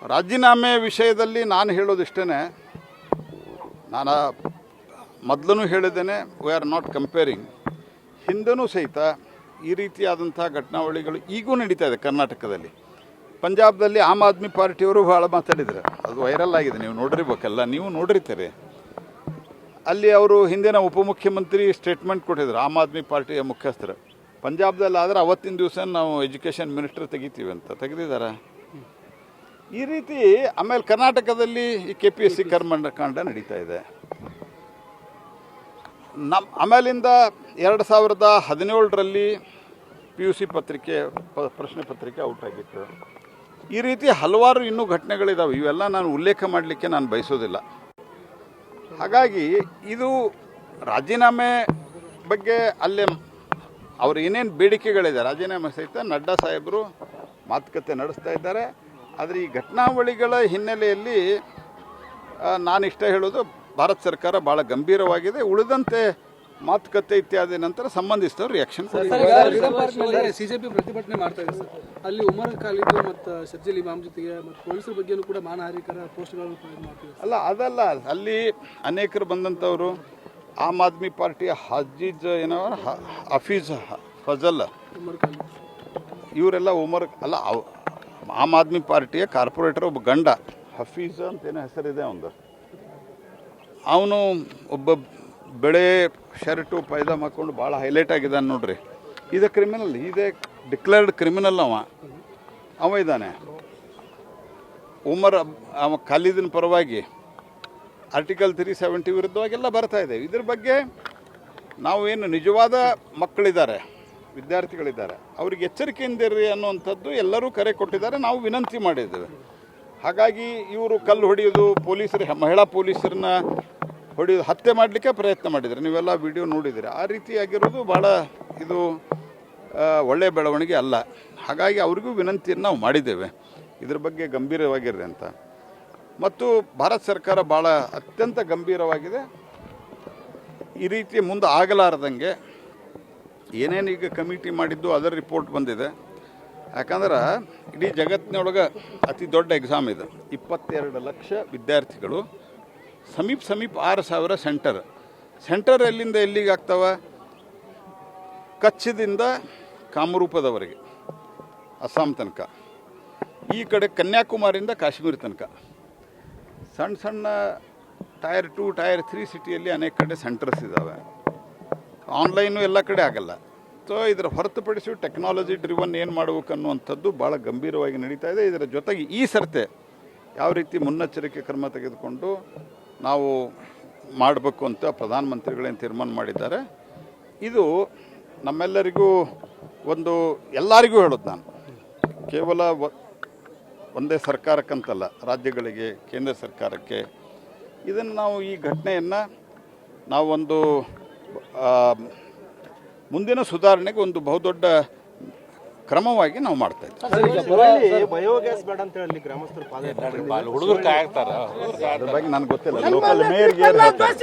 ರಾಜೀನಾಮೆ ವಿಷಯದಲ್ಲಿ ನಾನು ಹೇಳೋದಿಷ್ಟೇ, ನಾನು ಮೊದಲೂ ಹೇಳಿದ್ದೇನೆ, we are not comparing. Hindu ಸಹಿತ ಈ ರೀತಿಯಾದಂಥ ಘಟನಾವಳಿಗಳು ಈಗೂ ನಡೀತಾ ಇದೆ ಕರ್ನಾಟಕದಲ್ಲಿ. ಪಂಜಾಬ್ದಲ್ಲಿ ಆಮ್ ಆದ್ಮಿ ಪಾರ್ಟಿಯವರು ಭಾಳ ಮಾತಾಡಿದ್ರು, ಅದು ವೈರಲ್ ಆಗಿದೆ, ನೀವು ನೋಡಿರ್ಬೇಕಲ್ಲ, ನೀವು ನೋಡಿರ್ತೀರಿ. ಅಲ್ಲಿ ಅವರು ಹಿಂದಿನ ಉಪಮುಖ್ಯಮಂತ್ರಿ ಸ್ಟೇಟ್ಮೆಂಟ್ ಕೊಟ್ಟಿದ್ರು, ಆಮ್ ಆದ್ಮಿ ಪಾರ್ಟಿಯ ಮುಖ್ಯಸ್ಥರು. ಪಂಜಾಬ್ದಲ್ಲಿ ಆದರೆ ಅವತ್ತಿನ ದಿವಸ ನಾವು ಎಜುಕೇಷನ್ ಮಿನಿಸ್ಟರ್ ತೆಗಿತೀವಿ ಅಂತ ತೆಗೆದಿದ್ದಾರೆ. ಈ ರೀತಿ ಆಮೇಲೆ ಕರ್ನಾಟಕದಲ್ಲಿ ಈ KPSC ಕರ್ಮಕಾಂಡ ನಡೀತಾ ಇದೆ. ಆಮೇಲಿಂದ 2017ರಲ್ಲಿ PUC ಪ್ರಶ್ನೆ ಪತ್ರಿಕೆ ಔಟ್ ಆಗಿತ್ತು. ಈ ರೀತಿ ಹಲವಾರು ಇನ್ನೂ ಘಟನೆಗಳಿದ್ದಾವೆ. ಇವೆಲ್ಲ ನಾನು ಉಲ್ಲೇಖ ಮಾಡಲಿಕ್ಕೆ ನಾನು ಬಯಸೋದಿಲ್ಲ. ಹಾಗಾಗಿ ಇದು ರಾಜೀನಾಮೆ ಬಗ್ಗೆ ಅಲ್ಲೇ ಅವ್ರು ಏನೇನು ಬೇಡಿಕೆಗಳಿದೆ, ರಾಜೀನಾಮೆ ಸಹಿತ ನಡ್ಡಾ ಸಾಹೇಬರು ಮಾತುಕತೆ ನಡೆಸ್ತಾ ಇದ್ದಾರೆ. ಆದರೆ ಈ ಘಟನಾವಳಿಗಳ ಹಿನ್ನೆಲೆಯಲ್ಲಿ ನಾನಿಷ್ಟ ಹೇಳೋದು, ಭಾರತ ಸರ್ಕಾರ ಭಾಳ ಗಂಭೀರವಾಗಿದೆ. ಉಳಿದಂತೆ ಮಾತುಕತೆ ಇತ್ಯಾದಿ ನಂತರ ಸಂಬಂಧಿಸಿದವರು ರಿಯಾಕ್ಷನ್ ಸಿಜೆಪಿ ಪ್ರತಿಭಟನೆ ಮಾಡ್ತಾ ಇದೆ ಸರ್. ಅಲ್ಲಿ ಉಮರ್ ಖಾಲಿದ್ ಮತ್ತು ಶರ್ಜಿಲ್ ಇಮಾಮ್ ಜೊತೆಗೆ ಮತ್ತು ಪೊಲೀಸರ ಬಗ್ಗೆಯೂ ಕೂಡ ಮಾನಹಾನಿಕರ ಪೋಸ್ಟ್ಗಳನ್ನು ಮಾಡ್ತಿದೆ. ಅದಲ್ಲ, ಅಲ್ಲಿ ಅನೇಕರು ಬಂದಂಥವರು ಆಮ್ ಆದ್ಮಿ ಪಾರ್ಟಿಯ ಹಫೀಜ್ ಫಜಲ್, ಇವರೆಲ್ಲ ಆಮ್ ಆದ್ಮಿ ಪಾರ್ಟಿಯ ಕಾರ್ಪೊರೇಟರ್ ಒಬ್ಬ ಗಂಡ ಹಫೀಜ್ ಅಂತೇನೋ ಹೆಸರಿದೆ ಅವನು ಒಬ್ಬ ಬೆಳೆ ಶರ್ಟು ಪೈಜಾಮ ಹಾಕ್ಕೊಂಡು ಭಾಳ ಹೈಲೈಟ್ ಆಗಿದ್ದಾನೆ ನೋಡ್ರಿ. ಇದು ಕ್ರಿಮಿನಲ್, ಇದೇ ಡಿಕ್ಲೇರ್ಡ್ ಕ್ರಿಮಿನಲ್. ಅವ ಇದ್ದಾನೆ. ಉಮರ್ ಖಾಲಿದಿನ ಪರವಾಗಿ ಆರ್ಟಿಕಲ್ 370 ವಿರುದ್ಧವಾಗೆಲ್ಲ ಬರ್ತಾ ಇದೆ. ಇದ್ರ ಬಗ್ಗೆ ನಾವು ಏನು ನಿಜವಾದ ಮಕ್ಕಳಿದ್ದಾರೆ, ವಿದ್ಯಾರ್ಥಿಗಳಿದ್ದಾರೆ, ಅವ್ರಿಗೆ ಎಚ್ಚರಿಕೆಯಿಂದಿರ್ರಿ ಅನ್ನುವಂಥದ್ದು ಎಲ್ಲರೂ ಕರೆ ಕೊಟ್ಟಿದ್ದಾರೆ, ನಾವು ವಿನಂತಿ ಮಾಡಿದ್ದೇವೆ. ಹಾಗಾಗಿ ಇವರು ಕಲ್ಲು ಹೊಡೆಯೋದು, ಮಹಿಳಾ ಪೊಲೀಸರನ್ನ ಹೊಡೆಯೋದು, ಹತ್ಯೆ ಮಾಡಲಿಕ್ಕೆ ಪ್ರಯತ್ನ ಮಾಡಿದ್ದಾರೆ. ನೀವೆಲ್ಲ ವಿಡಿಯೋ ನೋಡಿದ್ದೀರಿ. ಆ ರೀತಿಯಾಗಿರೋದು ಭಾಳ ಇದು ಒಳ್ಳೆಯ ಬೆಳವಣಿಗೆ ಅಲ್ಲ. ಹಾಗಾಗಿ ಅವ್ರಿಗೂ ವಿನಂತಿಯನ್ನು ನಾವು ಮಾಡಿದ್ದೇವೆ, ಇದ್ರ ಬಗ್ಗೆ ಗಂಭೀರವಾಗಿರ್ರಿ ಅಂತ. ಮತ್ತು ಭಾರತ ಸರ್ಕಾರ ಭಾಳ ಅತ್ಯಂತ ಗಂಭೀರವಾಗಿದೆ. ಈ ರೀತಿ ಮುಂದೆ ಆಗಲಾರ್ದಂಗೆ ಏನೇನು ಈಗ ಕಮಿಟಿ ಮಾಡಿದ್ದು ಅದರ ರಿಪೋರ್ಟ್ ಬಂದಿದೆ. ಯಾಕಂದ್ರೆ ಇಡೀ ಜಗತ್ತಿನೊಳಗೆ ಅತಿ ದೊಡ್ಡ ಎಕ್ಸಾಮ್ ಇದು. 22 ಲಕ್ಷ ವಿದ್ಯಾರ್ಥಿಗಳು, ಸಮೀಪ 6,000 ಸೆಂಟರ್ ಎಲ್ಲಿಂದ ಎಲ್ಲಿಗೆ ಆಗ್ತಾವ? ಕಚ್ದಿಂದ ಕಾಮರೂಪದವರೆಗೆ, ಅಸ್ಸಾಂ ತನಕ, ಈ ಕಡೆ ಕನ್ಯಾಕುಮಾರಿಯಿಂದ ಕಾಶ್ಮೀರ ತನಕ, ಸಣ್ಣ ಟೈರ್ 2 ಟೈರ್ 3 ಸಿಟಿಯಲ್ಲಿ ಅನೇಕ ಕಡೆ ಸೆಂಟರ್ಸ್ ಇದ್ದಾವೆ. ಆನ್ಲೈನು ಎಲ್ಲ ಕಡೆ ಆಗಲ್ಲ. ಸೊ ಇದರ ಹೊರತುಪಡಿಸಿ ಟೆಕ್ನಾಲಜಿ ಡ್ರಿವನ್ ಏನು ಮಾಡಬೇಕು ಅನ್ನುವಂಥದ್ದು ಭಾಳ ಗಂಭೀರವಾಗಿ ನಡೀತಾ ಇದೆ. ಇದರ ಜೊತೆಗೆ ಈ ಸರ್ತೆ ಯಾವ ರೀತಿ ಮುನ್ನೆಚ್ಚರಿಕೆ ಕ್ರಮ ತೆಗೆದುಕೊಂಡು ನಾವು ಮಾಡಬೇಕು ಅಂತ ಪ್ರಧಾನಮಂತ್ರಿಗಳೇನು ತೀರ್ಮಾನ ಮಾಡಿದ್ದಾರೆ. ಇದು ನಮ್ಮೆಲ್ಲರಿಗೂ ಎಲ್ಲರಿಗೂ ಹೇಳೋದು, ನಾನು ಕೇವಲ ಒಂದೇ ಸರ್ಕಾರಕ್ಕಂತಲ್ಲ, ರಾಜ್ಯಗಳಿಗೆ, ಕೇಂದ್ರ ಸರ್ಕಾರಕ್ಕೆ, ಇದನ್ನು ನಾವು ಈ ಘಟನೆಯನ್ನು ನಾವು ಮುಂದಿನ ಸುಧಾರಣೆಗೆ ಒಂದು ಬಹುದೊಡ್ಡ ಕ್ರಮವಾಗಿ ನಾವು ಮಾಡ್ತಾ ಇದ್ದೀವಿ. ಬಯೋಗ್ಯಾಸ್ ಬೇಡ ಅಂತ ಹೇಳಿ ಗ್ರಾಮಸ್ಥರು ಅದ್ರ ಬಗ್ಗೆ ನನಗೆ ಗೊತ್ತಿಲ್ಲ, ಲೋಕಲ್ ಮೇಯರ್ಗೆ